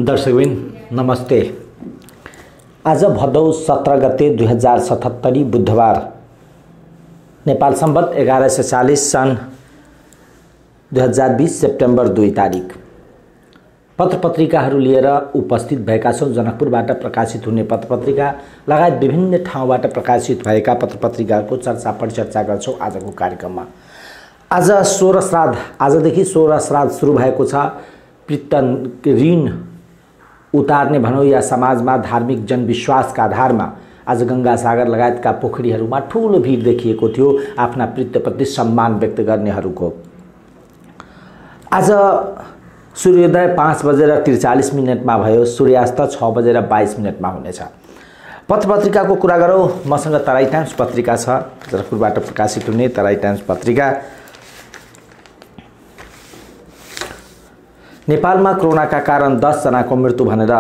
दर्शकबिन नमस्ते। आज भदौ 17 गते 2077 बुधबार नेपाल सम्बत 1140 सन् 2020 सेप्टेम्बर 2 तारिक पत्रपत्रिकाहरू लिएर उपस्थित भएका छौं। जनकपुरबाट प्रकाशित हुने पत्रपत्रिका लगायत विभिन्न ठाउँबाट प्रकाशित भएका पत्रपत्रिकाको चर्चा परिचर्चा गर्छौं आजको कार्यक्रममा। आज 16 श्राद्ध, आजदेखि 16 श्राद्ध सुरु भएको छ। पित्त ऋण उतार्ने भनौं या समाजमा धार्मिक जनविश्वासका आधारमा आज गंगा सागर लगायतका पोखरीहरूमा ठूलो भिड देखिएको थियो आफ्ना पितृप्रति सम्मान व्यक्त गर्नेहरूको। आज सूर्योदय 5:43 मा भयो, सूर्यास्त 6:22 मा हुनेछ। पत्रपत्रिकाको कुरा गरौं, मसँग तराई टाइम्स पत्रिका छ, जनकपुरबाट प्रकाशित हुने तराई टाइम्स पत्रिका। नेपालमा कोरोनाका कारण 10 जनाको मृत्यु भनेर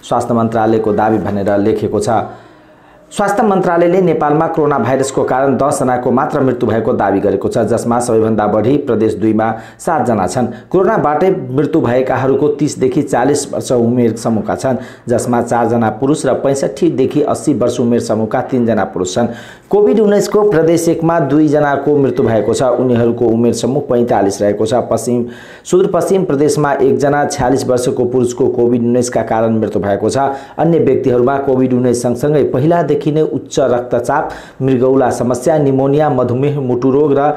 स्वास्थ्य मन्त्रालयको दाबी भनेर लेखेको छ। स्वास्थ्य मन्त्रालयले नेपालमा कोरोना भाइरसको कारण 10 जनाको मात्र मृत्यु भएको दाबी गरेको छ, जसमा सबैभन्दा बढी प्रदेश 2 मा 7 जना छन्। कोरोनाबाटै मृत्यु भएकाहरूको 30 देखि 40 वर्ष उमेर समूहका छन्, जसमा 4 जना पुरुष र 65 देखि 80 वर्ष उमेर समूहका 3 जना पुरुष छन्। कोभिड-19 को प्रदेश 1 मा 2 जनाको मृत्यु भएको छ, उनीहरूको उमेर समूह 45 रहेको छ। सुदूरपश्चिम प्रदेशमा 1 जना 46 वर्षको पुरुषको कोभिड-19 का कारण मृत्यु भएको छ। अन्य व्यक्तिहरूमा कोभिड-19 सँगसँगै पहिलादेखि नै उच्च रक्तचाप, मृगौला समस्या, निमोनिया, मधुमेह, मुटु रोग र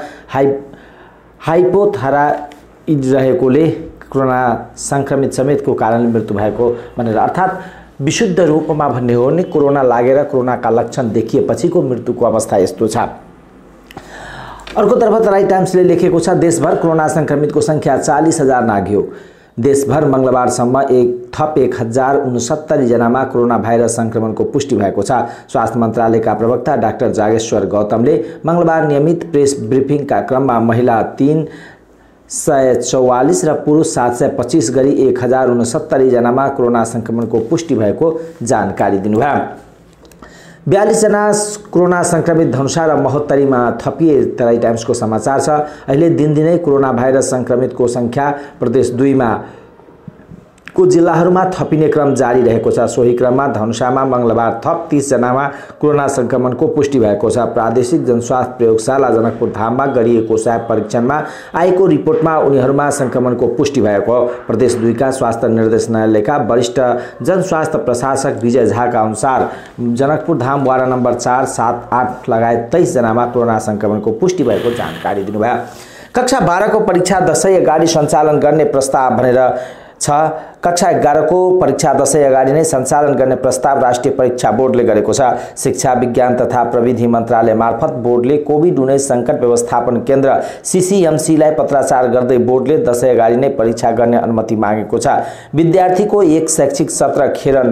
हाइपोथायराइड रहेकोले कोरोना संक्रमित समेतको कारण मृत्यु भएको भनेर, अर्थात् विशुद्ध रूपमा भन्ने हो भने कोरोना लागेर कोरोनाका लक्षण देखिएपछिको मृत्युको अवस्था यस्तो छ। अर्कोतर्फ तराई टाइम्सले लेखेको छ, देशभर कोरोना संक्रमितको संख्या 40,000 नाघ्यो। देशभर मंगलबारसम्म थप 1069 जनामा कोरोना भाइरस संक्रमणको पुष्टि भएको छ। स्वास्थ्य मन्त्रालयका प्रवक्ता डाक्टर जागेश्वर गौतमले मंगलबार नियमित प्रेस ब्रिफिङका क्रममा महिला 344 र पुरुष 725 गरी 1069 जनामा कोरोना संक्रमणको पुष्टि भएको जानकारी दिनुभयो। 42 जना कोरोना संक्रमित धनुषा र महोत्तरीमा थपिए तराई टाइम्सको समाचार छ। अहिले दिनदिनै कोरोना भाइरस संक्रमितको संख्या प्रदेश 2 मा को जिल्लाहरूमा थपिने क्रम जारी रहेको छ। सोही क्रममा धनुषामा मंगलबार थप 30 जनामा कोरोना संक्रमणको पुष्टि भएको छ। प्रादेशिक जनस्वास्थ्य प्रयोगशाला जनकपुर धाममा गरिएको स्वाब परीक्षणमा आएको रिपोर्टमा उनीहरूमा संक्रमणको पुष्टि भएको। प्रदेश 2 का स्वास्थ्य निर्देशनालयका वरिष्ठ जनस्वास्थ्य प्रशासक विजय झाका अनुसार जनकपुर धाम वार्ड नम्बर 4, 7, 8 लगायत 23 जनामा कोरोना संक्रमणको पुष्टि भएको जानकारी दिनुभयो। कक्षा 12 को परीक्षा दशैं अगाडि सञ्चालन गर्ने प्रस्ताव भनेर छ। कक्षा 11 को परीक्षा दशैं अगाडि नै सञ्चालन गर्ने प्रस्ताव राष्ट्रिय परीक्षा बोर्डले गरेको छ। शिक्षा विज्ञान तथा प्रविधि मन्त्रालय मार्फत बोर्डले कोभिड-19 संकट व्यवस्थापन केन्द्र CCMC लाई पत्राचार गर्दै बोर्डले दशैं अगाडि नै परीक्षा गर्ने अनुमति मागेको छ। विद्यार्थीको एक शैक्षिक सत्र खेर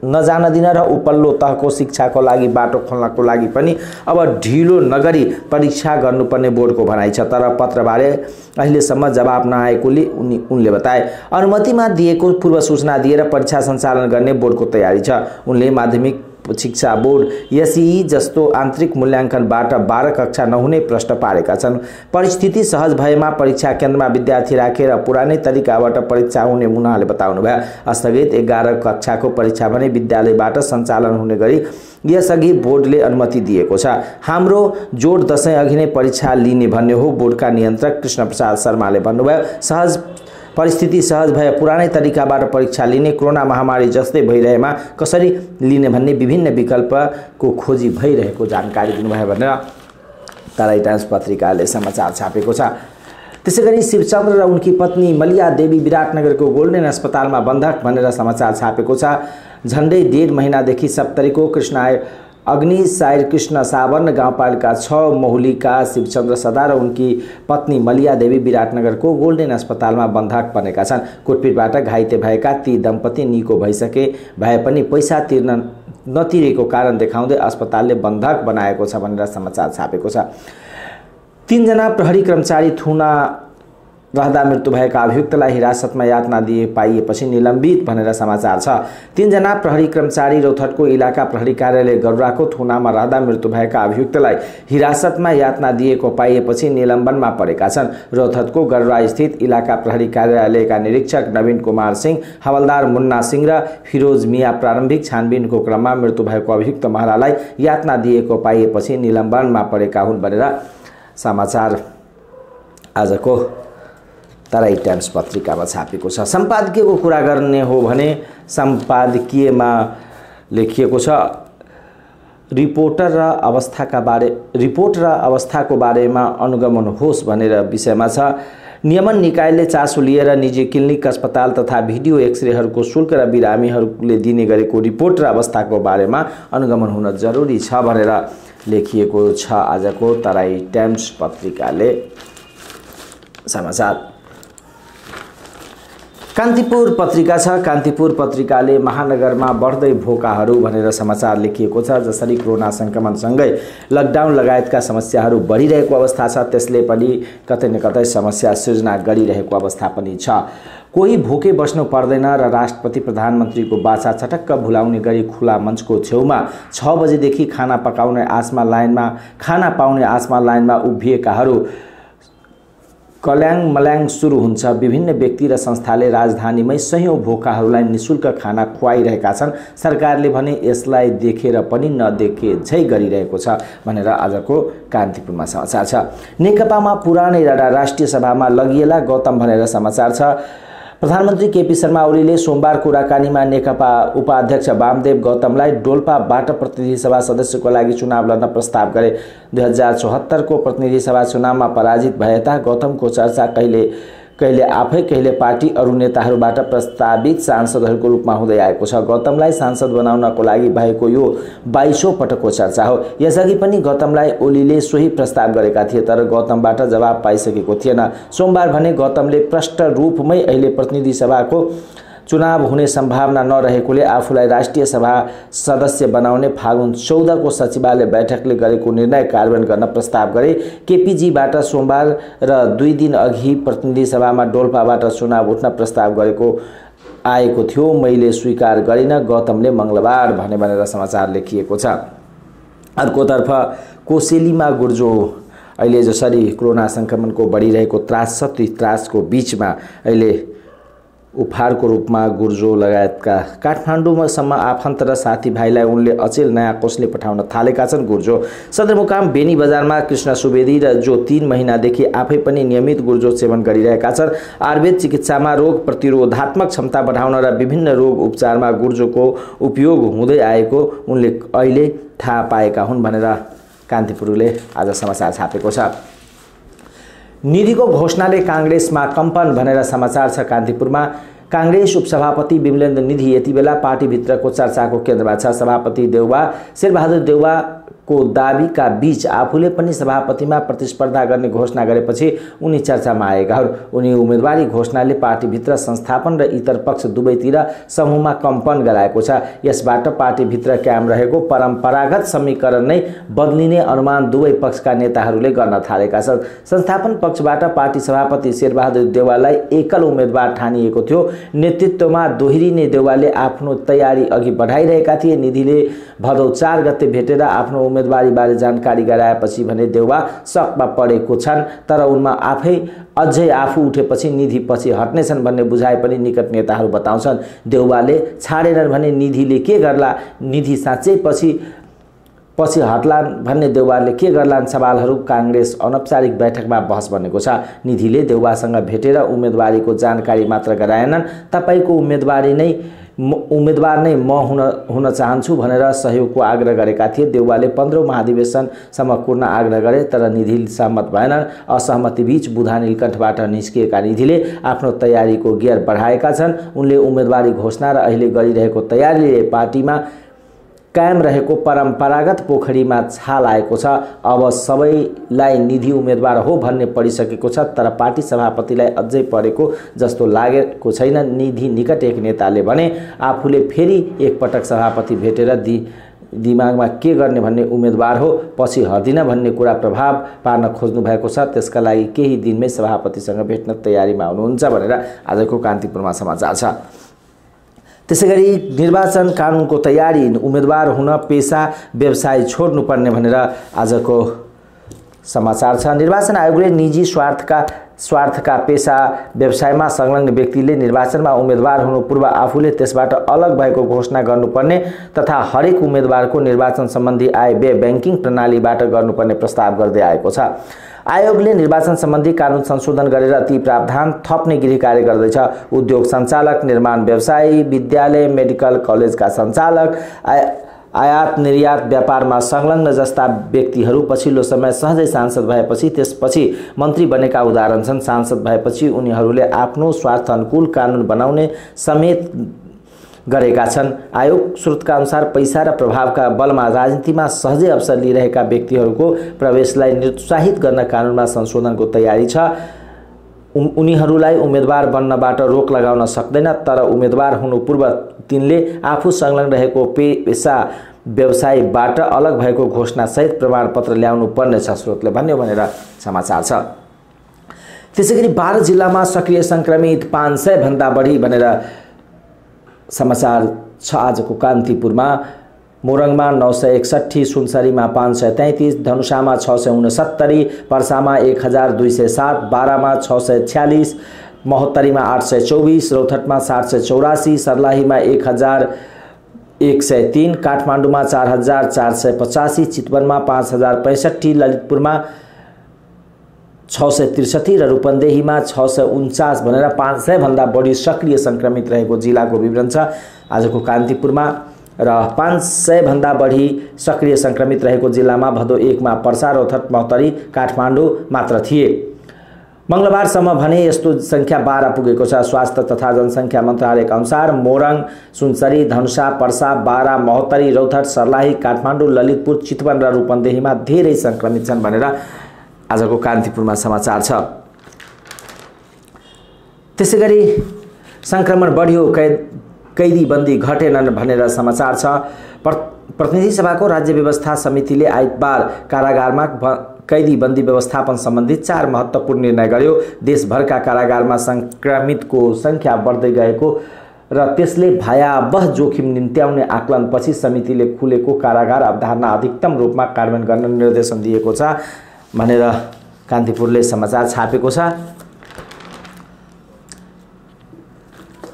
नजान दिन र उपल्लो तहको शिक्षाको लागि बाटो खोल्नको लागि पनि अब ढिलो नगरी परीक्षा गर्नुपर्ने बोर्डको भनाइ छ। तर पत्रबारे अहिलेसम्म जवाब नआएकोले उनले बताए। अनुमतिमा दिएको पूर्व सूचना दिएर परीक्षा सञ्चालन गर्ने बोर्डको तयारी छ। उनले माध्यमिक शिक्षा बोर्ड SEE जस्तो आन्तरिक मूल्याङ्कनबाट 12 कक्षा नहुने प्रश्न पारेका छन्। परिस्थिति सहज भएमा परीक्षा केन्द्रमा विद्यार्थी राखेर पुरानै तरिकाबाट परीक्षा हुने उहाँले बताउनुभयो। स्थगित 11 कक्षाको परीक्षा भने विद्यालयबाट सञ्चालन हुने गरी यसअघि बोर्डले अनुमति दिएको छ। हाम्रो जोड दशैं अघि नै परीक्षा लिने भन्ने हो, बोर्डका नियन्त्रक कृष्ण प्रसाद शर्माले भन्नुभयो। परिस्थिति सहज भए पुरानै तरिकाबाट परीक्षा लिने, कोरोना महामारी जस्तै भइरहेमा कसरी लिने भन्ने विभिन्न विकल्पको खोजी भइरहेको जानकारी दिनुभयो भनेर तराई टाइम्स पत्रिकाले समाचार छापेको छ। त्यसैगरी शिवचन्द्र र उनकी पत्नी मलिया देवी विराटनगरको गोल्डन अस्पतालमा बन्धक भनेर समाचार छापेको छ। झन्डै 1.5 महिनादेखि सप्तरीको अग्निसायर कृष्ण सावर्ण गाउँपालिका 6 महुलीका शिवचन्द्र सदा र उनकी पत्नी मलिया देवी विराटनगरको गोल्डन अस्पतालमा बन्धक बनेका छन्। कुटपिटबाट घाइते भएका ती दम्पति निको भइसके भए पनि पैसा तिर्न नतिरेको कारण देखाउँदै अस्पतालले बन्धक बनाएको छ भनेर समाचार छापेको छ। 3 जना प्रहरी कर्मचारी रहँदा मृत्यु भएका अभियुक्तलाई हिरासतमा यातना दिए पाइएपछि निलम्बित भनेर समाचार छ। 3 जना प्रहरी कर्मचारी रौतहटको इलाका प्रहरी कार्यालय गरुडाको थुनामा रहँदा मृत्यु भएका अभियुक्तलाई हिरासतमा यातना दिएको पाइएपछि निलम्बनमा परेका छन्। रौतहटको गरुडा स्थित इलाका प्रहरी कार्यालयका निरीक्षक नवीन कुमार सिंह, हवलदार मुन्ना सिंह र फिरोज मिया प्रारम्भिक छानबिनको क्रममा मृत्यु भएको अभियुक्त महिलालाई यातना दिएको पाइएपछि निलम्बनमा परेका हुन् भनेर समाचार आजको तराई टाइम्स पत्रिकामा छापेको छ। सम्पादकीयको कुरा गर्ने हो भने सम्पादकीयमा लेखिएको छ रिपोर्ट र अवस्थाको बारेमा अनुगमन होस् भनेर विषयमा छ। नियमन निकायले चासो लिएर निजी क्लिनिक, अस्पताल तथा भिडियो एक्सरेहरूको शुल्क र बिरामीहरूले दिने गरेको रिपोर्ट र अवस्थाको बारेमा अनुगमन हुन जरुरी छ भनेर लेखिएको छ आजको तराई टाइम्स पत्रिकाले समाचार। कान्तिपुर पत्रिका छ। कान्तिपुर पत्रिकाले महानगरमा बढ्दै भोकाहरू भनेर समाचार लेखिएको छ। जसरी कोरोना संक्रमणसँगै लकडाउन लगायतका समस्याहरू बढिरहेको अवस्था छ, त्यसले पनि कतै न कतै समस्या सृजना गरिरहेको अवस्था पनि छ। कोही भोकै बस्नु पर्दैन र राष्ट्रपति प्रधानमन्त्रीको बाचा चटक्क भुलाउने गरी खुला मञ्चको छेउमा 6 बजेदेखि खाना पाउने आसमा लाइनमा उभिएकाहरू कल्याङ मल्याङ सुरु हुन्छ। विभिन्न व्यक्ति र संस्थाले राजधानीमै सयौं भोकाहरूलाई निशुल्क खाना खुवाइरहेका छन्। सरकारले भने यसलाई देखेर पनि नदेखे झै गरिरहेको छ भनेर आजको कान्तिपुरमा समाचार छ। नेकपामा पुरानै राष्ट्रिय सभामा लगिएला गौतम भनेर समाचार छ। प्रधानमन्त्री केपी शर्मा ओलीले सोमबार कुराकानीमा नेकपा उपाध्यक्ष वामदेव गौतमलाई डोल्पाबाट प्रतिनिधि सभा सदस्यको लागि चुनाव लड्न प्रस्ताव गरे। 2074 को प्रतिनिधि सभा चुनावमा पराजित भएता गौतमको चर्चा कहिले आफै कहिले पार्टी अरू नेताहरूबाट प्रस्तावित सांसदहरूको रूपमा हुँदै आएको छ। गौतमलाई सांसद बनाउनको लागि भएको यो 22औं पटकको चर्चा हो। यसअघि पनि गौतमलाई ओलीले सोही प्रस्ताव गरेका थिए, तर गौतमबाट जवाब पाइसकेको थिएन। सोमबार भने गौतमले प्रष्ट रूपमै अहिले प्रतिनिधि सभाको चुनाव हुने सम्भावना नरहेकोले आफूलाई राष्ट्रिय सभा सदस्य बनाउने फागुन 14 को सचिवालय बैठकले गरेको निर्णय कार्यान्वयन गर्न प्रस्ताव गरे। केपीजीबाट सोमबार र 2 दिन अघि प्रतिनिधि सभामा डोल्पाबाट चुनाव उठ्न प्रस्ताव आएको थियो, मैले स्वीकार गरिन, गौतमले मंगलबार भनेर समाचार लेखिएको छ। अर्कोतर्फ कोसेलीमा गुर्जो अहिले जसरी कोरोना संक्रमणको बढिरहेको त्रास छ, त्यो त्रासको बीचमा अहिले उपहारको रूपमा गुर्जो लगायतका काठमाडौँसम्म आफन्त र साथीभाइलाई उनले अचेल नयाँ कोषले पठाउन थालेका छन्। गुर्जो सदरमुकाम बेनी बजारमा कृष्ण सुवेदी र जो 3 महिनादेखि आफै पनि नियमित गुर्जो सेवन गरिरहेका छन्। आयुर्वेद चिकित्सामा रोग प्रतिरोधात्मक क्षमता बढाउन र विभिन्न रोग उपचारमा गुर्जोको उपयोग हुँदै आएको उनले अहिले थाहा पाएका हुन् भनेर कान्तिपुरले आज समाचार छापेको छ। निधिको घोषणाले कांग्रेसमा कम्पन भनेर समाचार छ। कान्तिपुरमा कांग्रेस उपसभापति विमलेन्द्र निधि यति बेला पार्टीभित्रको चर्चाको केन्द्रमा छ। सभापति देउवा शेरबहादुर देउवाको दाबीका बीच आफूले पनि सभापतिमा प्रतिस्पर्धा गर्ने घोषणा गरेपछि उनी चर्चामा आएका हुन्। उनी उम्मेदवारी घोषणाले पार्टीभित्र संस्थापन र इतर पक्ष दुवैतिर समूहमा कम्पन गराएको छ। यसबाट पार्टीभित्र कायम रहेको परम्परागत समीकरण नै बदलिने अनुमान दुवै पक्षका नेताहरूले गर्न थालेका छन्। संस्थापन पक्षबाट पार्टी सभापति शेरबहादुर देउवालाई एकल उम्मेदवार ठानिएको थियो। नेतृत्वमा दोहोरिने देउवाले आफ्नो तयारी अघि बढाइरहेका थिए। निधिले भदौ 4 गते भेटेर आफ्नो उम्मेदवारी बारे जानकारी गराएपछि भने देउवा सकमा परेको छन्, तर उनमा अझै आफू उठेपछि निधि पछि हट्नेछन् भन्ने बुझाइ पनि निकट नेताहरू बताउँछन्। देउवाले छाडेनन् भने निधिले के गर्ला, निधि साँच्चै पछि हट्लान् भन्ने देउवाले के गर्लान् सवालहरू कांग्रेस अनौपचारिक बैठकमा बहस बनेको छ। निधिले देउवासँग भेटेर उम्मेदवारीको जानकारी मात्र गराएनन्। तपाईको उम्मेदवार नै म हुन चाहन्छु भनेर सहयोगको आग्रह गरेका थिए। देउवाले 15औं महाधिवेशनसम्म कुर्न आग्रह गरे, तर निधि सहमत भएनन्। असहमति बीच बुधा नीलकण्ठबाट निस्किएका निधिले आफ्नो तयारीको गियर बढाएका छन्। उनले उम्मेदवारी घोषणा र अहिले गरिरहेको तयारीले पार्टीमा कायम रहेको परम्परागत पोखरीमा छाल आएको छ। अब सबैलाई निधि उम्मेदवार हो भन्ने पडिसकेको छ, तर पार्टी सभापतिलाई अझै परेको जस्तो लागेको छैन। निधि निकट एक नेताले भने आफूले फेरि एकपटक सभापति भेटेर दिमागमा के गर्ने भन्ने उम्मेदवार हो, पछि हर्दिन भन्ने कुरा प्रभाव पार्न खोज्नु भएको छ। त्यसका लागि केही दिनमै सभापतिसँग भेट्न तयारीमा हुनुहुन्छ भनेर आजको कान्तिपुरमा समाचार छ। त्यसैगरी निर्वाचन कानुनको तयारी, उम्मेदवार हुन पेसा व्यवसाय छोड्नुपर्ने भनेर आजको समाचार छ। निर्वाचन आयोगले निजी स्वार्थका पेसा व्यवसायमा संलग्न व्यक्तिले निर्वाचनमा उम्मेदवार हुनु पूर्व आफूले त्यसबाट अलग भएको घोषणा गर्नुपर्ने तथा हरेक उम्मेदवारको निर्वाचन सम्बन्धी आय व्यय ब्याङ्किङ प्रणालीबाट गर्नुपर्ने प्रस्ताव गर्दै आएको छ। आयोगले निर्वाचन सम्बन्धी कानुन संशोधन गरेर ती प्रावधान थप्ने गृह कार्य गर्दैछ। उद्योग सञ्चालक, निर्माण व्यवसायी, विद्यालय, मेडिकल कलेजका सञ्चालक, आयात निर्यात व्यापारमा संलग्न जस्ता व्यक्तिहरू पछिल्लो समय सहजै सांसद भएपछि त्यसपछि मन्त्री बनेका उदाहरण छन्। सांसद भएपछि उनीहरूले आफ्नो स्वार्थ अनुकूल कानुन बनाउने समेत गरेका छन्। आयोग स्रोतका अनुसार पैसा र प्रभावका बलमा राजनीतिमा सहजै अवसर लिइरहेका व्यक्तिहरूको प्रवेशलाई निरुत्साहित गर्न कानुनमा संशोधनको तयारी छ। उनीहरूलाई उम्मेदवार बन्नबाट रोक लगाउन सक्दैन, तर उम्मेदवार हुनु पूर्व तिनले आफू संलग्न रहेको पेसा व्यवसायबाट अलग भएको घोषणासहित प्रमाणपत्र ल्याउनु पर्नेछ, स्रोतले भन्यो भनेर समाचार छ। त्यसैगरी 12 जिल्लामा सक्रिय संक्रमित 500 भन्दा बढी भनेर समाचार छ आजको कान्तिपुरमा। मोरङमा 961, सुनसरीमा 533, धनुषामा 669, पर्सामा 1207, बारामा 646, महोत्तरीमा 824, रौथटमा 784, सर्लाहीमा 1103, काठमाडौँमा 4485, चितवनमा 5065, ललितपुरमा 663 र रूपन्देहीमा 649 भनेर 500 भन्दा बढी सक्रिय संक्रमित रहेको जिल्लाको विवरण छ आजको कान्तिपुरमा। र 500 भन्दा बढी सक्रिय संक्रमित रहेको जिल्लामा भदौ 1 मा पर्सा, रौथट, महोत्तरी, काठमाडौँ मात्र थिए। मंगलबारसम्म भने यस्तो संख्या 12 पुगेको छ। स्वास्थ्य तथा जनसंख्या मन्त्रालयका अनुसार मोरङ, सुनसरी, धनुषा, पर्सा, बारा, महोत्तरी, रौथट, सर्लाही, काठमाडौँ, ललितपुर, चितवन र रूपन्देहीमा धेरै संक्रमित छन् भनेर आजको कान्तिपुरमा समाचार छ। त्यसैगरी संक्रमण बढ्यो, कैदी बन्दी घटेनन् भनेर समाचार छ। प्रतिनिधि सभाको राज्य व्यवस्था समितिले आइतबार कारागारमा कैदी बन्दी व्यवस्थापन सम्बन्धी 4 महत्त्वपूर्ण निर्णय गर्यो। देशभरका कारागारमा संक्रमितको संख्या बढ्दै गएको र त्यसले भयावह जोखिम निम्त्याउने आकलनपछि समितिले खुलेको कारागार अवधारणा अधिकतम रूपमा कार्यान्वयन गर्न निर्देशन दिएको छ भनेर कान्तिपुरले समाचार छापेको छ।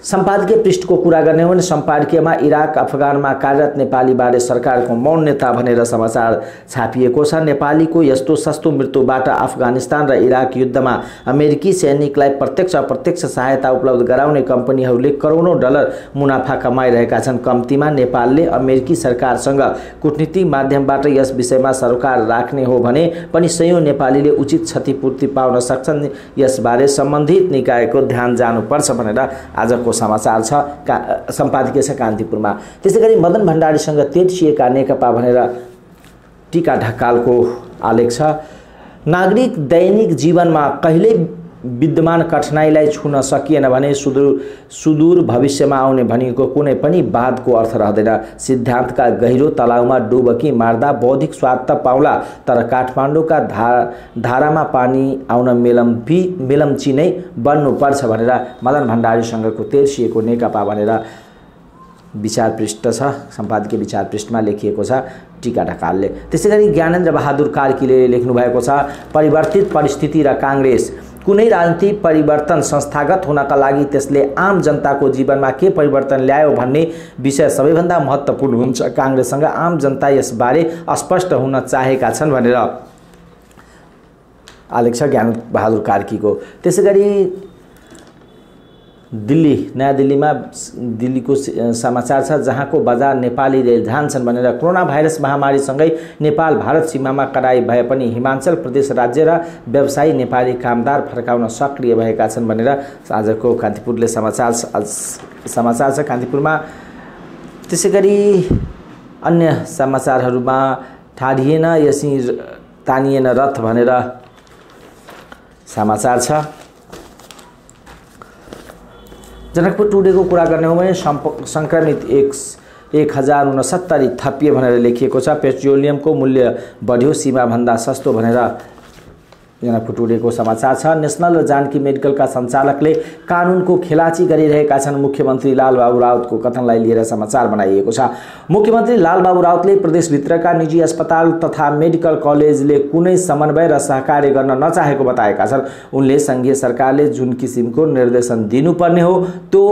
सम्पादकीय पृष्ठको कुरा गर्ने हो भने सम्पादकीयमा इराक, अफगानमा कार्यरत नेपालीबारे सरकारको मौन नेता भनेर समाचार छापिएको छ। नेपालीको यस्तो सस्तो मृत्युबाट अफगानिस्तान र इराक युद्धमा अमेरिकी सैनिकलाई प्रत्यक्ष अप्रत्यक्ष सहायता उपलब्ध गराउने कम्पनीहरूले करोडौं डलर मुनाफा कमाइरहेका छन्। कम्तीमा नेपालले अमेरिकी सरकारसँग कूटनीतिक माध्यमबाट यस विषयमा सरोकार राख्ने हो भने पनि सयौं नेपालीले उचित क्षतिपूर्ति पाउन सक्छन्। यसबारे सम्बन्धित निकायको ध्यान जानुपर्छ भनेर आजको समाचार छ सम्पादकीय छ कान्तिपुरमा। त्यसैगरी मदन भण्डारीसँग तेर्सिएका नेकपा भनेर टीका ढकालको आलेख छ। नागरिक दैनिक जीवनमा कहिल्यै विद्यमान कठिनाइलाई छुन सकिएन भने सुदूर भविष्यमा आउने भनेको कुनै पनि बादको अर्थ रहँदैन। सिद्धान्तका गहिरो तलाउमा डुबकी मार्दा बौद्धिक स्वाद त पाउला, तर काठमाडौँका धारामा पानी आउन मेलम्ची नै बन्नुपर्छ भनेर मदन भण्डारीसँगको तेर्सिएको नेकपा भनेर विचार पृष्ठ छ। सम्पादकीय विचार पृष्ठमा लेखिएको छ टीका ढकालले। त्यसैगरी ज्ञानेन्द्र बहादुर कार्कीले लेख्नु भएको छ परिवर्तित परिस्थिति र कांग्रेस। कुनै राजनीतिक परिवर्तन संस्थागत हुनका लागि त्यसले आम जनताको जीवनमा के परिवर्तन ल्यायो भन्ने विषय सबैभन्दा महत्त्वपूर्ण हुन्छ। कांग्रेससँग आम जनता यसबारे अस्पष्ट हुन चाहेका छन् भनेर आलेख छ ज्ञानेन्द्र बहादुर कार्कीको। त्यसैगरी नयाँ दिल्लीको समाचार छ जहाँको बजार नेपालीले जान्छन् भनेर कोरोना भाइरस महामारीसँगै नेपाल भारत सीमामा कराई भए पनि हिमाचल प्रदेश राज्य र व्यवसायी नेपाली कामदार फर्काउन सक्रिय भएका छन् भनेर आजको कान्तिपुरले समाचार छ कान्तिपुरमा। त्यसैगरी अन्य समाचारहरूमा ठाडिएन यसै तानिएन रथ भनेर समाचार छ। जनकपुर टुडेको कुरा गर्ने हो भने संक्रमित 1069 थपिए भनेर लेखिएको छ। पेट्रोलियमको मूल्य बढ्यो, सीमाभन्दा सस्तो भनेर जनकपुर टुडेको समाचार छ। नेसनल र जानकी मेडिकलका सञ्चालकले कानुनको खेलाची गरिरहेका छन्, मुख्यमन्त्री लालबाबु राउतको कथनलाई लिएर समाचार बनाइएको छ। मुख्यमन्त्री लालबाबु राउतले प्रदेशभित्रका निजी अस्पताल तथा मेडिकल कलेजले कुनै समन्वय र सहकार्य गर्न नचाहेको बताएका छन्। उनले सङ्घीय सरकारले जुन किसिमको निर्देशन दिनुपर्ने हो त्यो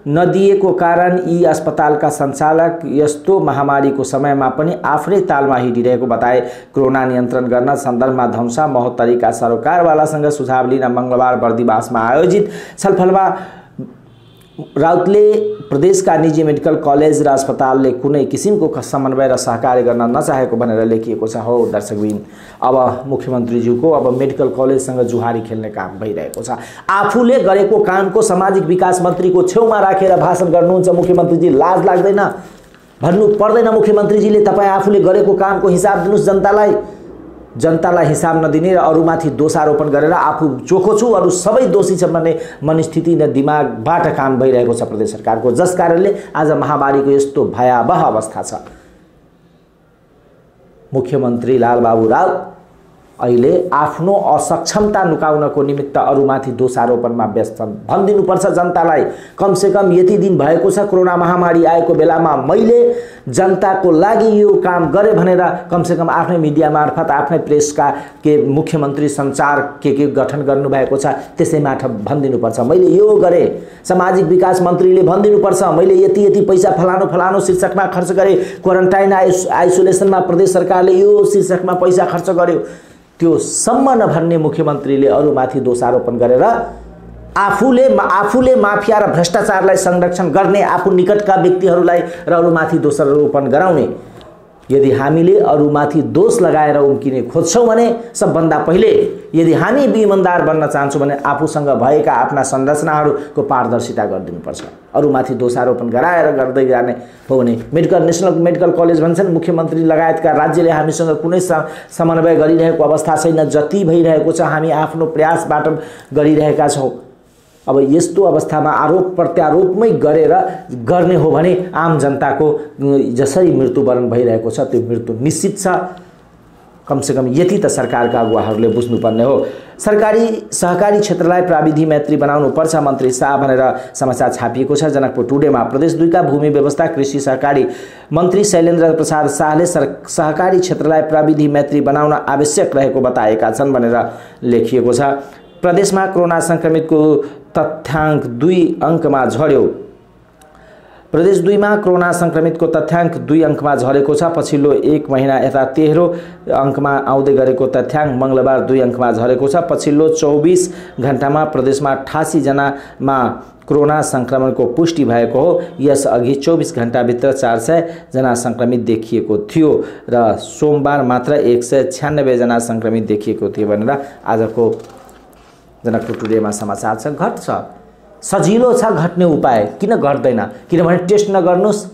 नदिएको कारण यी अस्पतालका सञ्चालक यस्तो महामारीको समयमा पनि आफ्नै तालमा हिँडिरहेको बताए। कोरोना नियन्त्रण गर्न सन्दर्भमा धनुषा महोत्तरीका सरोकारवालासँग सुझाव लिन मंगलबार बर्दिवासमा आयोजित छलफलमा राउतले प्रदेशका निजी मेडिकल कलेज र अस्पतालले कुनै किसिमको समन्वय र सहकार्य गर्न नचाहेको भनेर लेखिएको छ। हो दर्शकबिन, अब मुख्यमन्त्रीज्यूको अब मेडिकल कलेजसँग जुहारी खेल्ने काम भइरहेको छ। आफूले गरेको कामको सामाजिक विकास मन्त्रीको छेउमा राखेर भाषण गर्नुहुन्छ मुख्यमन्त्रीजी, लाज लाग्दैन? भन्नु पर्दैन मुख्यमन्त्रीजीले तपाईँ आफूले गरेको कामको हिसाब दिनुस् जनतालाई? जनतालाई हिसाब नदिने र अरूमाथि दोषारोपण गरेर आफू चोखो छु अरू सबै दोषी छन् भन्ने मनस्थिति र दिमागबाट काम भइरहेको छ प्रदेश सरकारको, जस कारणले आज महामारीको यस्तो भयावह अवस्था छ। मुख्यमन्त्री लालबाबु राउत अहिले आफ्नो असक्षमता नुकाउनको निमित्त अरूमाथि दोषारोपणमा व्यस्त छन्। भनिदिनुपर्छ जनतालाई, कमसेकम यति दिन भएको छ कोरोना महामारी आएको बेलामा मैले जनताको लागि यो काम गरेँ भनेर कमसेकम आफ्नै मिडिया मार्फत आफ्नै प्रेसका के मुख्यमन्त्री सञ्चार के गठन गर्नुभएको छ, त्यसैमाथ भनिदिनुपर्छ मैले यो गरेँ। सामाजिक विकास मन्त्रीले भनिदिनुपर्छ मैले यति यति पैसा फलानु फलानु शीर्षकमा खर्च गरेँ, क्वारेन्टाइन आइसोलेसनमा प्रदेश सरकारले यो शीर्षकमा पैसा खर्च गर्यो। त्यो सम्म नभन्ने मुख्यमन्त्रीले अरूमाथि दोषारोपण गरेर आफूले माफिया र भ्रष्टाचारलाई संरक्षण गर्ने आफू निकटका व्यक्तिहरूलाई र अरूमाथि दोषारोपण गराउने। यदि हामीले अरूमाथि दोष लगाएर उम्किने खोज्छौँ भने सबभन्दा पहिले यदि हामी इमानदार बन्न चाहन्छौँ भने आफूसँग भएका आफ्ना संरचनाहरूको पारदर्शिता गरिदिनुपर्छ। अरूमाथि दोषारोपण गराएर गर्दै जाने हो भने नेसनल मेडिकल कलेज भन्छन् मुख्यमन्त्री लगायतका राज्यले हामीसँग कुनै समन्वय गरिरहेको अवस्था छैन, जति भइरहेको छ हामी आफ्नो प्रयासबाट गरिरहेका छौँ। अब यस्तो अवस्थामा आरोप प्रत्यारोपमै गरेर गर्ने हो भने आम जनताको जसरी मृत्युवरण भइरहेको छ त्यो मृत्यु निश्चित छ। कमसेकम यति त सरकारका अगुवाहरूले बुझ्नुपर्ने हो। सरकारी सहकारी क्षेत्रलाई प्रविधि मैत्री बनाउनु पर्छ मन्त्री शाह भनेर समाचार छापिएको छ। जनकपुर टुडेमा प्रदेश 2 का भूमि व्यवस्था कृषि सहकारी मन्त्री शैलेन्द्र प्रसाद शाहले सहकारी क्षेत्रलाई प्रविधि मैत्री बनाउन आवश्यक रहेको बताएका छन् भनेर लेखिएको छ। प्रदेशमा कोरोना संक्रमितको तथ्याङ्क 2 अङ्कमा झर्यो। प्रदेश 2 मा कोरोना संक्रमितको तथ्याङ्क 2 अङ्कमा झरेको छ। पछिल्लो 1 महिना यता 13 अङ्कमा आउँदै गरेको तथ्याङ्क मंगलबार 2 अङ्कमा झरेको छ। पछिल्लो 24 घण्टामा प्रदेशमा 88 जनामा कोरोना संक्रमणको पुष्टि भएको हो। यसअघि 24 घण्टाभित्र 400 जना संक्रमित देखिएको थियो र सोमबार मात्र 196 जना संक्रमित देखिएको थियो भनेर आजको जनकपुर टुडेमा समाचार छ। घट्छ, सजिलो छ घट्ने उपाय, किन घट्दैन? किनभने टेस्ट नगर्नुस्,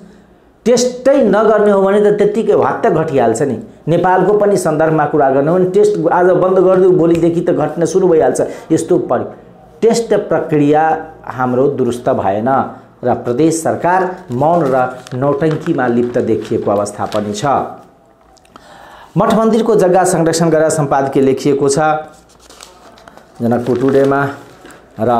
टेस्टै नगर्ने हो भने त त्यत्तिकै हत्ता घटिहाल्छ नि। नेपालको पनि सन्दर्भमा कुरा गर्ने हो भने टेस्ट आज बन्द गरिदियो भोलिदेखि त घट्न सुरु भइहाल्छ। यस्तो टेस्ट प्रक्रिया हाम्रो दुरुस्त भएन र प्रदेश सरकार मौन र नौटङ्कीमा लिप्त देखिएको अवस्था पनि छ। मठ मन्दिरको जग्गा संरक्षण गरेर सम्पादकीय लेखिएको छ जनकपुर टुडेमा र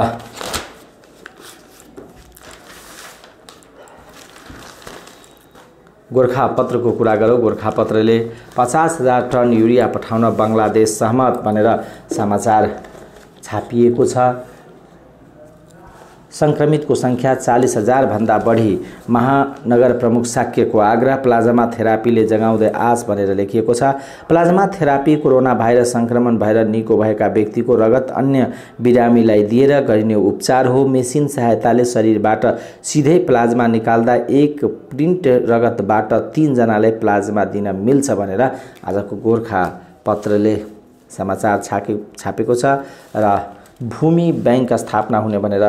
गोरखापत्रको कुरा गरौँ। गोरखापत्रले 50,000 टन युरिया पठाउन बङ्गलादेश सहमत भनेर समाचार छापिएको छ। संक्रमितको संख्या 40,000 भन्दा बढी, महानगर प्रमुख शाक्यको आग्रह, प्लाज्मा थेरापीले जगाउँदै आश भनेर लेखिएको छ। प्लाज्मा थेरापी कोरोना भाइरस संक्रमण भएर निको भएका व्यक्तिको रगत अन्य बिरामीलाई दिएर गरिने उपचार हो। मेसिन सहायताले शरीरबाट सिधै प्लाज्मा निकाल्दा 1 प्रिन्ट रगतबाट 3 जनालाई प्लाज्मा दिन मिल्छ भनेर आजको गोरखापत्रले समाचार छापेको छ र भूमि बैंक स्थापना हुने भनेर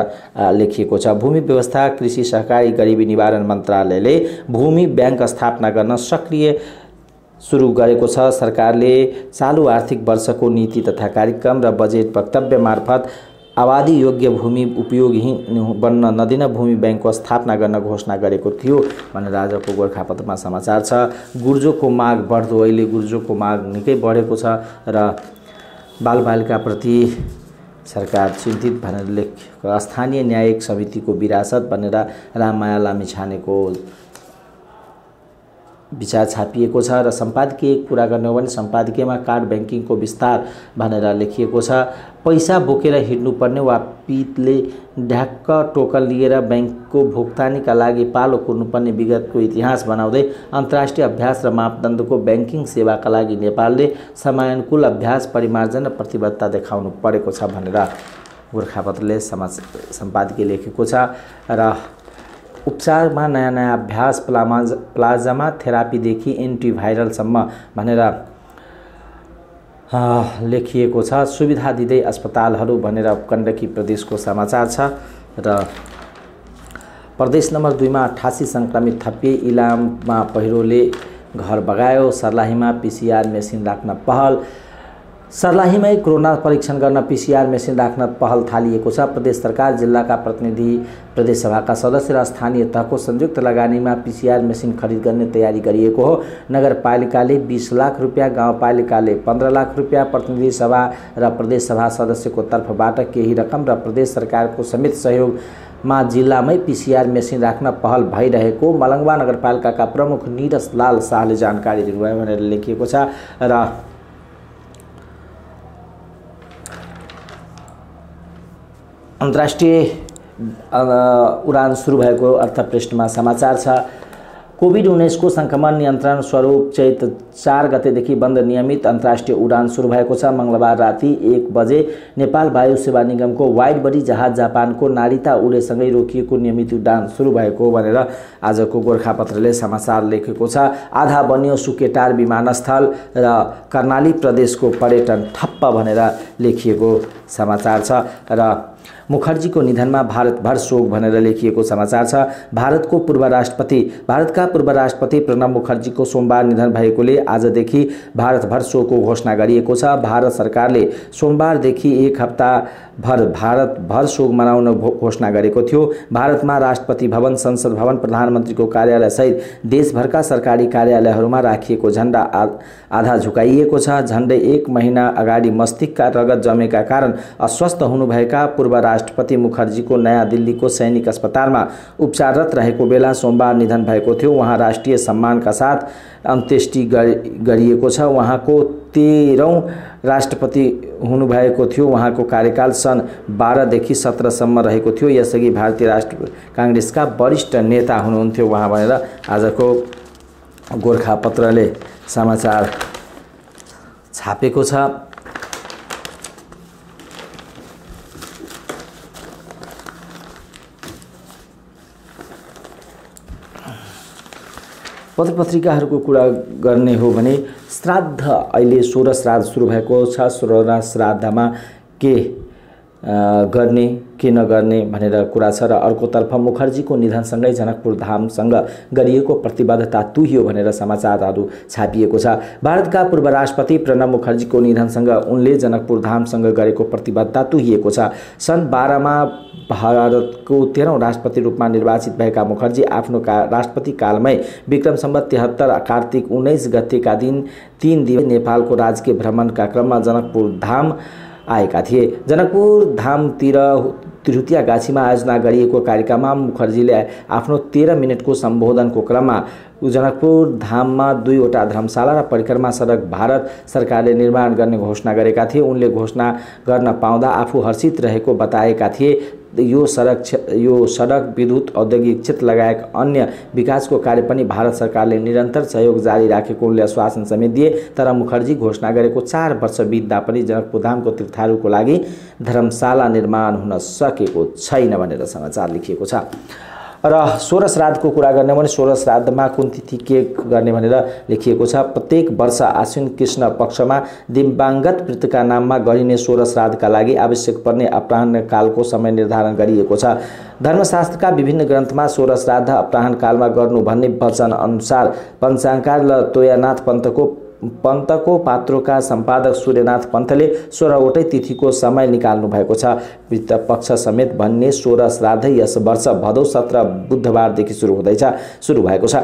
लेखिएको छ। भूमि व्यवस्था कृषि सहकारी गरिबी निवारण मन्त्रालयले भूमि बैंक स्थापना गर्न सक्रिय सुरु गरेको छ। सरकारले चालु आर्थिक वर्षको नीति तथा कार्यक्रम र बजेट वक्तव्य मार्फत आबादी योग्य भूमि उपयोगहीन बन्न नदिन भूमि बैंकको स्थापना गर्न घोषणा गरेको थियो भनेर आजको गोरखापत्रमा समाचार छ। गुर्जोको माग बढ्दो, अहिले गुर्जोको माग निकै बढेको छ र बालबालिकाप्रति सरकार चिन्तित भनेर लेखेको। स्थानीय न्यायिक समितिको विरासत भनेर राममाया लामिछानेको विचार छापिएको छ र सम्पादकीय कुरा गर्ने हो भने सम्पादकीयमा कार्ड ब्याङ्किङको विस्तार भनेर लेखिएको छ। पैसा बोकेर हिँड्नुपर्ने वा पितले ढ्याक्क टोकन लिएर ब्याङ्कको भुक्तानीका लागि पालो कुर्नुपर्ने विगतको इतिहास बनाउँदै अन्तर्राष्ट्रिय अभ्यास र मापदण्डको ब्याङ्किङ सेवाका लागि नेपालले समयानुकूल अभ्यास परिमार्जन र प्रतिबद्धता देखाउनु परेको छ भनेर गोरखापत्रले सम्पादकीय लेखेको छ। र उपचारमा नयाँ नयाँ अभ्यास प्लाज्मा थेरापीदेखि एन्टिभाइरलसम्म भनेर लेखिएको छ। सुविधा दिँदै अस्पतालहरू भनेर गण्डकी प्रदेशको समाचार छ। र प्रदेश नम्बर 2 मा 88 सङ्क्रमित थपिए। इलाममा पहिरोले घर बगायो। सर्लाहीमा पिसिआर मेसिन राख्न पहल। सर्लाहीमै कोरोना परीक्षण गर्न पिसिआर मेसिन राख्न पहल थालिएको छ। प्रदेश सरकार, जिल्लाका प्रतिनिधि, प्रदेश सभाका सदस्य र स्थानीय तहको संयुक्त लगानीमा पिसिआर मेसिन खरिद गर्ने तयारी गरिएको हो। नगरपालिकाले 20 लाख रुपियाँ, गाउँपालिकाले 15 लाख रुपियाँ, प्रतिनिधि सभा र प्रदेश सभा सदस्यको तर्फबाट केही रकम र प्रदेश सरकारको समेत सहयोगमा जिल्लामै पिसिआर मेसिन राख्न पहल भइरहेको मलङ्गवा नगरपालिकाका प्रमुख नीरज लाल शाहले जानकारी दिनुभयो भनेर लेखिएको छ। र अन्तर्राष्ट्रिय उडान सुरु भएको अर्थपृष्ठमा समाचार छ। कोभिड-19 को संक्रमण नियन्त्रण स्वरूप चैत 4 गतेदेखि बन्द नियमित अन्तर्राष्ट्रिय उडान सुरु भएको छ। मंगलबार राति 1 बजे नेपाल वायु सेवा निगमको वाइड बडी जहाज जापानको नारिता उडेसँगै रोकिएको नियमित उडान सुरु भएको भनेर आजको गोरखापत्रले समाचार लेखेको छ। आधा बन्यो सुकेटार विमानस्थल र कर्णाली प्रदेशको पर्यटन ठप्प भनेर लेखिएको समाचार छ। र मुखर्जीको निधनमा भारतभर शोक भनेर लेखिएको समाचार छ। भारतका पूर्व राष्ट्रपति प्रणब मुखर्जीको सोमबार निधन भएकोले आजदेखि भारतभर शोकको घोषणा गरिएको छ। भारत सरकारले सोमबारदेखि 1 हप्ताभर भारतभर शोक मनाउन घोषणा गरेको थियो। भारतमा राष्ट्रपति भवन, संसद भवन, प्रधानमन्त्रीको कार्यालय सहित देशभरका सरकारी कार्यालयहरूमा राखिएको झण्डा आधा झुकाइएको छ। झण्डै 1 महिना अगाडि मस्तिष्कका रगत जमेका कारण अस्वस्थ हुनुभएका पूर्व राष्ट्रपति मुखर्जीको नयाँ दिल्लीको सैनिक अस्पतालमा उपचाररत रहेको बेला सोमबार निधन भएको थियो। उहाँ राष्ट्रिय सम्मानका साथ अन्त्येष्टि गरिएको छ। उहाँको 13औं राष्ट्रपति हुनुभएको थियो। उहाँको कार्यकाल सन् 12 देखि 17 सम्म रहेको थियो। यसअघि भारतीय राष्ट्रिय कांग्रेसका वरिष्ठ नेता हुनुहुन्थ्यो उहाँ भनेर आजको गोरखापत्रले समाचार छापेको छ। पत्रपत्रिकाहरूको कुरा गर्ने हो भने श्राद्ध अहिले 16 श्राद्ध सुरु भएको छ। 16 श्राद्धमा के गर्ने के नगर्ने भनेर कुरा छ। र अर्कोतर्फ मुखर्जीको निधनसँगै जनकपुर धामसँग गरिएको प्रतिबद्धता तुहियो भनेर समाचारहरू छापिएको छ। भारतका पूर्व राष्ट्रपति प्रणब मुखर्जीको निधनसँग उनले जनकपुर धामसँग गरेको प्रतिबद्धता तुहिएको छ। सन् 12 मा भारतको 13औं राष्ट्रपति रूपमा निर्वाचित भएका मुखर्जी आफ्नो राष्ट्रपति कालमै विक्रम सम्वत 73 कार्तिक 19 गतेका दिन 3 दिन नेपालको राजकीय भ्रमणका क्रममा जनकपुर धाम आएका थिए। जनकपुर धामतिर त्रिहुतिया गाछीमा आयोजना गरिएको कार्यक्रममा मुखर्जीले आफ्नो 13 मिनटको सम्बोधनको क्रममा जनकपुर धाममा 2वटा धर्मशाला र परिक्रमा सडक भारत सरकारले निर्माण गर्ने घोषणा गरेका थिए। उनले घोषणा गर्न पाउँदा आफू हर्षित रहेको बताएका थिए। यो सडक विद्युत औद्योगिक क्षेत्र लगायत अन्य विकासको कार्य पनि भारत सरकारले निरन्तर सहयोग जारी राखेको उनले आश्वासन समेत दिए। तर मुखर्जी घोषणा गरेको 4 वर्ष बित्दा पनि जनकपुर धामको तीर्थारूको लागि धर्मशाला निर्माण हुन सकेको छैन भनेर समाचार लेखिएको छ। र 16 श्राद्धको कुरा गर्ने भने 16 श्राद्धमा कुन तिथि के गर्ने भनेर लेखिएको छ। प्रत्येक वर्ष आश्विन कृष्ण पक्षमा दिव्याङ्गत मृतकका नाममा गरिने 16 श्राद्धका लागि आवश्यक पर्ने अपराह्न कालको समय निर्धारण गरिएको छ। धर्मशास्त्रका विभिन्न ग्रन्थमा 16 श्राद्ध अपराह्न कालमा गर्नु भन्ने वचन अनुसार पञ्चाङ्कार र तोयानाथ पन्तको पन्तको पात्रोका सम्पादक सूर्यनाथ पन्तले 16वटै तिथिको समय निकाल्नु भएको छ। पितृ पक्ष समेत भन्ने 16 श्राद्ध यस वर्ष भदौ 17 बुधबारदेखि सुरु भएको छ।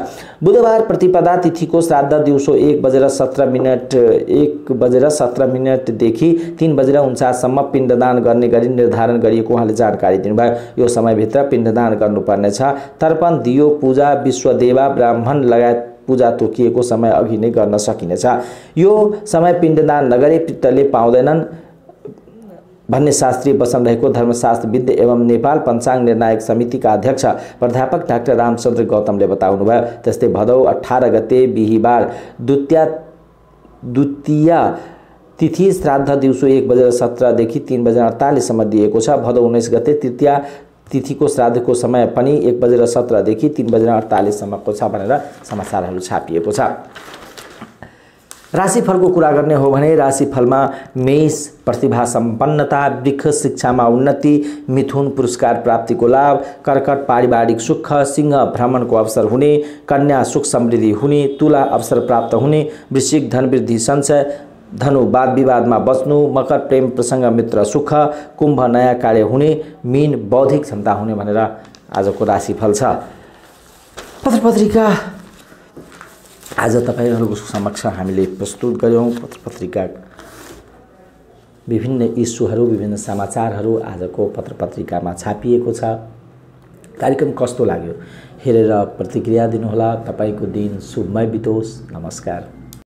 बुधबार प्रतिपदा तिथिको श्राद्ध दिउँसो 1:17 देखि 3:49 सम्म पिण्डदान गर्ने गरी निर्धारण गरिएको उहाँले जानकारी दिनुभयो। यो समयभित्र पिण्डदान गर्नुपर्नेछ। तर्पण, दियो, पूजा, विश्वदेवा, ब्राह्मण लगायत पूजा तोकिएको समय अघि नै गर्न सकिनेछ। यो समय पिण्डदान नगरे पितृले पाउँदैनन् भन्ने शास्त्रीय वचन रहेको धर्मशास्त्रविद एवं नेपाल पञ्चाङ्ग निर्णायक समितिका अध्यक्ष प्राध्यापक डाक्टर रामचन्द्र गौतमले बताउनुभयो। त्यस्तै भदौ 18 गते बिहीबार द्वितीया तिथि श्राद्ध दिउँसो 1:17 देखि 3:48 सम्म दिएको छ। भदौ 19 गते तृतीया तिथिको श्राद्धको समय पनि 1:17 देखि 3:48 सम्मको छ भनेर समाचारहरू छापिएको छ। राशिफलको कुरा गर्ने हो भने राशिफलमा मेष प्रतिभा सम्पन्नता, वृक्ष शिक्षामा उन्नति, मिथुन पुरस्कार प्राप्तिको लाभ, कर्कट पारिवारिक सुख, सिंह भ्रमणको अवसर हुने, कन्या सुख समृद्धि हुने, तुला अवसर प्राप्त हुने, वृश्चिक धन वृद्धि सञ्चय, धनु वाद विवादमा बच्नु, मकर प्रेम प्रसङ्ग मित्र सुख, कुम्भ नयाँ कार्य हुने, मीन बौद्धिक क्षमता हुने भनेर आजको राशिफल छ। पत्रपत्रिका आज तपाईहरुको समक्ष हामीले प्रस्तुत गर्यौं। पत्रपत्रिका विभिन्न इस्युहरू, विभिन्न समाचारहरू आजको पत्रपत्रिकामा छापिएको छ। कार्यक्रम कस्तो लाग्यो हेरेर प्रतिक्रिया दिनुहोला। तपाईको दिन शुभमय बितोस्। नमस्कार।